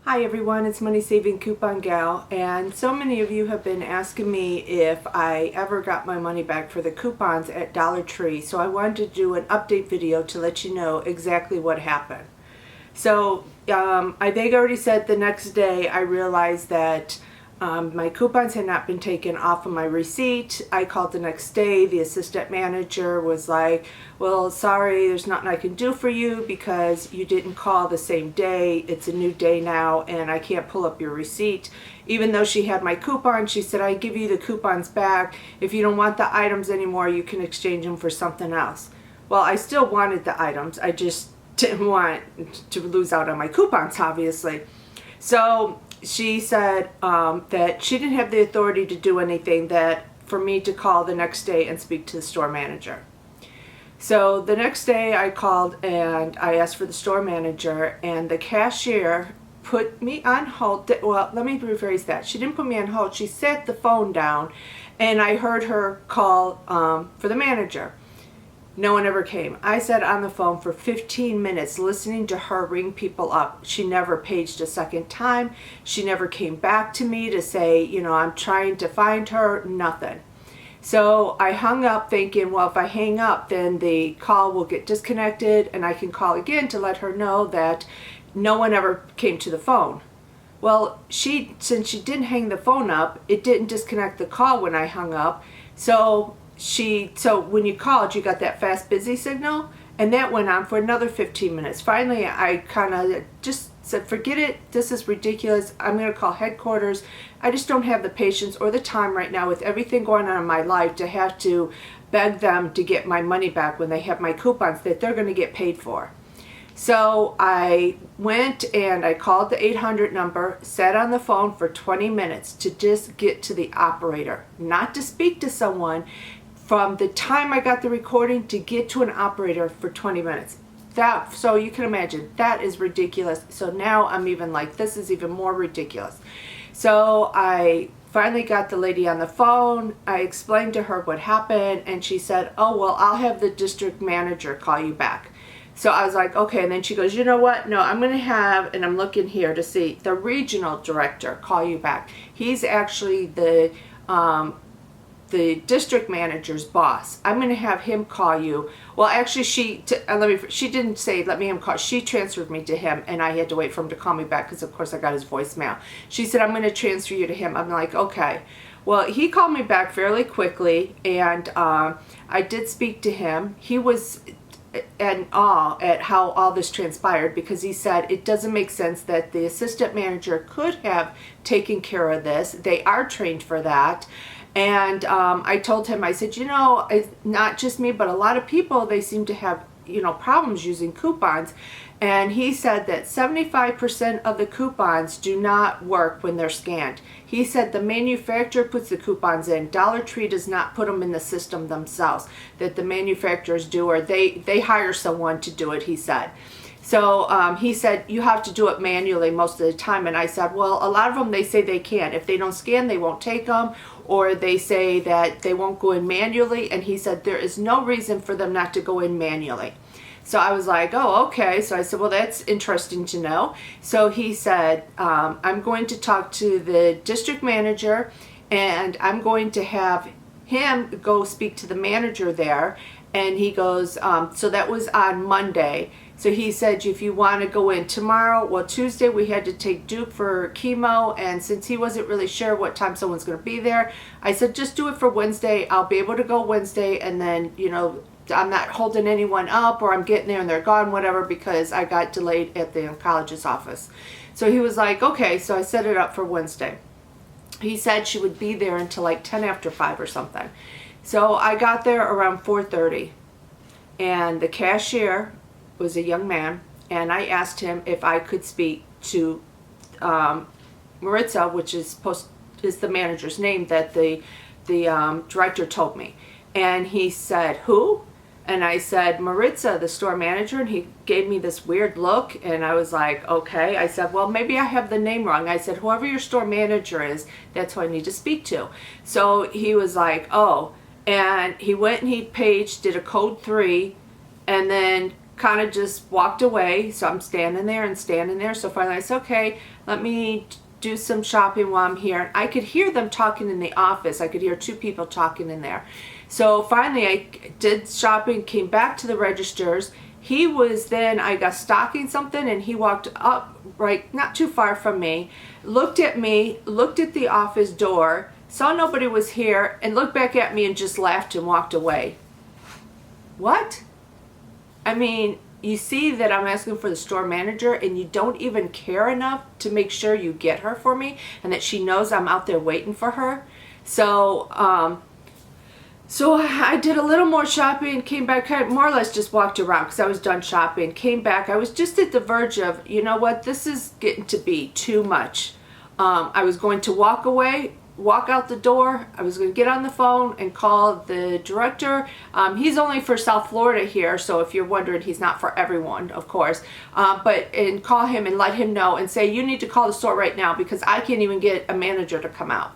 Hi everyone, it's Money Saving Coupon Gal, and so many of you have been asking me if I ever got my money back for the coupons at Dollar Tree, so I wanted to do an update video to let you know exactly what happened. So I think I already said the next day I realized that my coupons had not been taken off of my receipt. I called the next day. The assistant manager was like, well, sorry, there's nothing I can do for you because you didn't call the same day. It's a new day now and I can't pull up your receipt. Even though she had my coupon, she said, I give you the coupons back. If you don't want the items anymore, you can exchange them for something else. Well, I still wanted the items. I just didn't want to lose out on my coupons, obviously. So she said that she didn't have the authority to do anything, that for me to call the next day and speak to the store manager. So the next day I called and I asked for the store manager, and the cashier put me on hold. Well, let me rephrase that. She didn't put me on hold. She set the phone down and I heard her call for the manager. No one ever came. I sat on the phone for 15 minutes listening to her ring people up. She never paged a second time. She never came back to me to say, you know, I'm trying to find her, nothing. So I hung up thinking, well, if I hang up, then the call will get disconnected and I can call again to let her know that no one ever came to the phone. Well, since she didn't hang the phone up, it didn't disconnect the call when I hung up. So when you called, you got that fast busy signal, and that went on for another 15 minutes. Finally, I kind of just said, forget it, this is ridiculous, I'm going to call headquarters. I just don't have the patience or the time right now with everything going on in my life to have to beg them to get my money back when they have my coupons that they're going to get paid for. So I went and I called the 800 number, sat on the phone for 20 minutes to just get to the operator, not to speak to someone. From the time I got the recording to get to an operator for 20 minutes. So you can imagine, that is ridiculous. So now I'm even like, this is even more ridiculous. So I finally got the lady on the phone. I explained to her what happened and she said, oh, well, I'll have the district manager call you back. So I was like, okay. And then she goes, you know what? No, I'm going to have, and I'm looking here to see, the regional director call you back. He's actually the district manager's boss. I'm going to have him call you. Well, actually, she didn't say let me him call. She transferred me to him, and I had to wait for him to call me back because, of course, I got his voicemail. She said, I'm going to transfer you to him. I'm like, okay. Well, he called me back fairly quickly, and I did speak to him. He was in awe at how all this transpired because he said it doesn't make sense that the assistant manager could have taken care of this. They are trained for that. And I told him, I said, you know, not just me, but a lot of people, they seem to have, you know, problems using coupons. And he said that 75% of the coupons do not work when they're scanned. He said the manufacturer puts the coupons in. Dollar Tree does not put them in the system themselves, that the manufacturers do, or they hire someone to do it, he said. So he said, you have to do it manually most of the time. And I said, well, a lot of them, they say they can. If they don't scan, they won't take them, or they say that they won't go in manually. And he said, there is no reason for them not to go in manually. So I was like, oh, okay. So I said, well, that's interesting to know. So he said, I'm going to talk to the district manager and I'm going to have him go speak to the manager there. And he goes, so that was on Monday. So he said, if you want to go in tomorrow, well, Tuesday we had to take Duke for chemo, and since he wasn't really sure what time someone's going to be there, I said, just do it for Wednesday. I'll be able to go Wednesday, and then, you know, I'm not holding anyone up, or I'm getting there and they're gone, whatever, because I got delayed at the oncologist's office. So he was like, okay, so I set it up for Wednesday. He said she would be there until like 10 after 5 or something. So I got there around 4:30, and the cashier was a young man, and I asked him if I could speak to Maritza, which is the manager's name that the director told me. And he said, who? And I said, Maritza, the store manager, and he gave me this weird look, and I was like, okay. I said, well, maybe I have the name wrong. I said, whoever your store manager is, that's who I need to speak to. So he was like, oh. And he went and he did a code 3, and then kind of just walked away. So I'm standing there and standing there. So finally I said, okay, let me do some shopping while I'm here. I could hear them talking in the office. I could hear two people talking in there. So finally I did shopping, came back to the registers. He was then, I got stocking something, and he walked up right not too far from me, looked at me, looked at the office door, saw nobody was here, and looked back at me and just laughed and walked away. What? I mean, you see that I'm asking for the store manager, and you don't even care enough to make sure you get her for me and that she knows I'm out there waiting for her. So I did a little more shopping, came back, kind of more or less just walked around because I was done shopping, came back. I was just at the verge of, you know what, this is getting to be too much. I was going to walk away, walk out the door. I was going to get on the phone and call the director. He's only for South Florida here, so if you're wondering, he's not for everyone, of course. And call him and let him know and say, you need to call the store right now because I can't even get a manager to come out.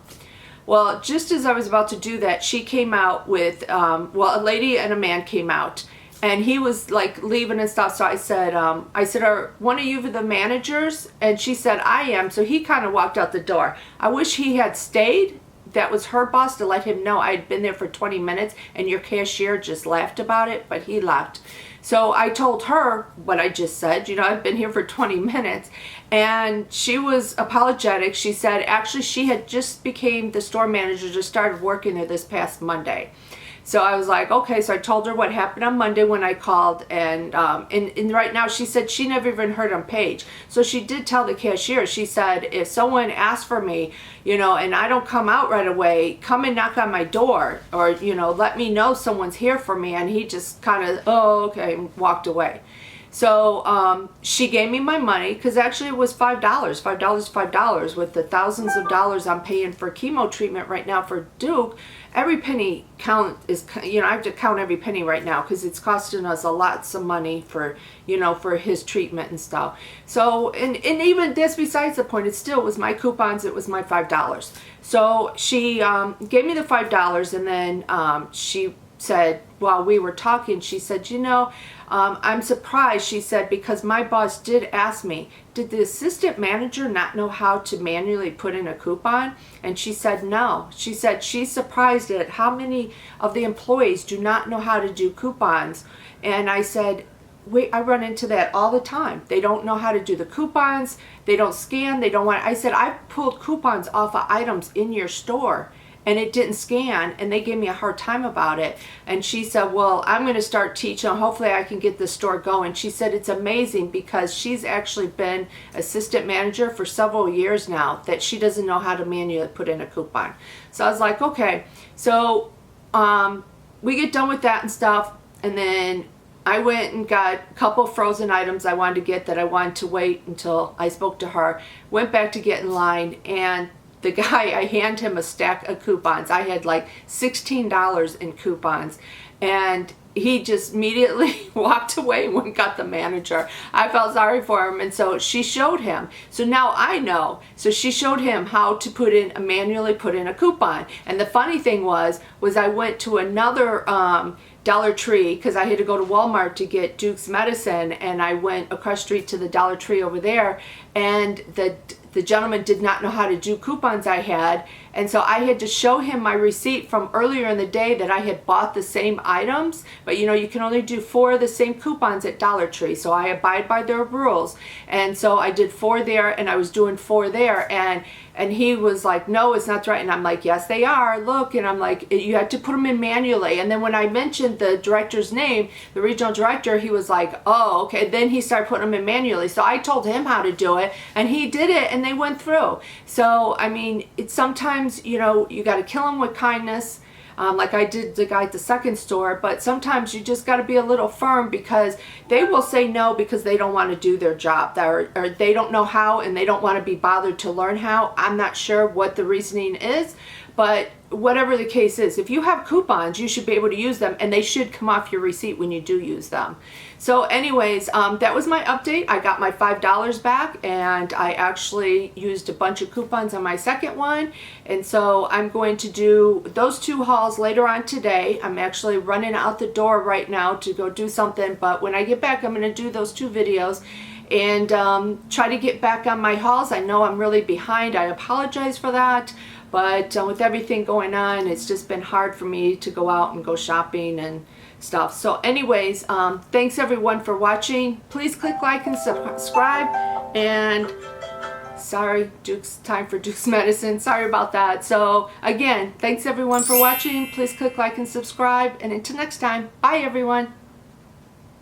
Well, just as I was about to do that, she came out with, a lady and a man came out, and he was like leaving and stuff. So I said, are one of you the managers? And she said, I am. So he kind of walked out the door. I wish he had stayed. That was her boss, to let him know I'd been there for 20 minutes and your cashier just laughed about it, but he left. So I told her what I just said, I've been here for 20 minutes, and she was apologetic. She said actually she had just became the store manager, just started working there this past Monday. So I was like, okay. So I told her what happened on Monday when I called, and right now she said she never even heard on Paige. So she did tell the cashier, she said, if someone asks for me, and I don't come out right away, come and knock on my door, or, let me know someone's here for me. And he just kind of, oh, okay, and walked away. So she gave me my money, because actually it was $5 with the thousands of dollars I'm paying for chemo treatment right now for Duke. Every penny I have to count every penny right now because it's costing us lots of money for, for his treatment and stuff. So, and even this, besides the point, it still was my coupons, it was my $5. So she gave me the $5, and then she said, while we were talking, she said, I'm surprised, she said, because my boss did ask me, did the assistant manager not know how to manually put in a coupon? And she said no. She said she's surprised at how many of the employees do not know how to do coupons. And I said, wait, I run into that all the time. They don't know how to do the coupons. They don't scan. They don't want. I said, I pulled coupons off of items in your store, and it didn't scan, and they gave me a hard time about it. And she said, well, I'm going to start teaching. Hopefully I can get the store going. She said it's amazing because she's actually been assistant manager for several years now that she doesn't know how to manually put in a coupon. So I was like, okay. So we get done with that and stuff, and then I went and got a couple frozen items I wanted to get that I wanted to wait until I spoke to her. Went back to get in line, and the guy, I hand him a stack of coupons. I had like $16 in coupons, and he just immediately walked away and went and got the manager. I felt sorry for him, and so she showed him. So now I know. So she showed him how to manually put in a coupon. And the funny thing was I went to another Dollar Tree because I had to go to Walmart to get Duke's medicine, and I went across the street to the Dollar Tree over there, and the gentleman did not know how to do coupons I had, and so I had to show him my receipt from earlier in the day that I had bought the same items, but you can only do 4 of the same coupons at Dollar Tree, so I abide by their rules. And so I did 4 there, and I was doing 4 there, and he was like, no, it's not right. And I'm like, yes, they are, look. And I'm like, you had to put them in manually. And then when I mentioned the director's name, the regional director, he was like, oh, okay. Then he started putting them in manually. So I told him how to do it, and he did it, and they went through. So, I mean, it's sometimes, you got to kill them with kindness. Like I did the guy at the second store, but sometimes you just got to be a little firm because they will say no because they don't want to do their job, or they don't know how, and they don't want to be bothered to learn how. I'm not sure what the reasoning is, But whatever the case is, if you have coupons, you should be able to use them, and they should come off your receipt when you do use them. So anyways, that was my update. I got my $5 back, and I actually used a bunch of coupons on my second one. And so I'm going to do those 2 hauls later on today. I'm actually running out the door right now to go do something, but when I get back, I'm going to do those 2 videos and try to get back on my hauls. I know I'm really behind. I apologize for that. But with everything going on, it's just been hard for me to go out and go shopping and stuff. So anyways, thanks everyone for watching. Please click like and subscribe. And sorry, time for Duke's medicine. Sorry about that. So again, thanks everyone for watching. Please click like and subscribe. And until next time, bye everyone.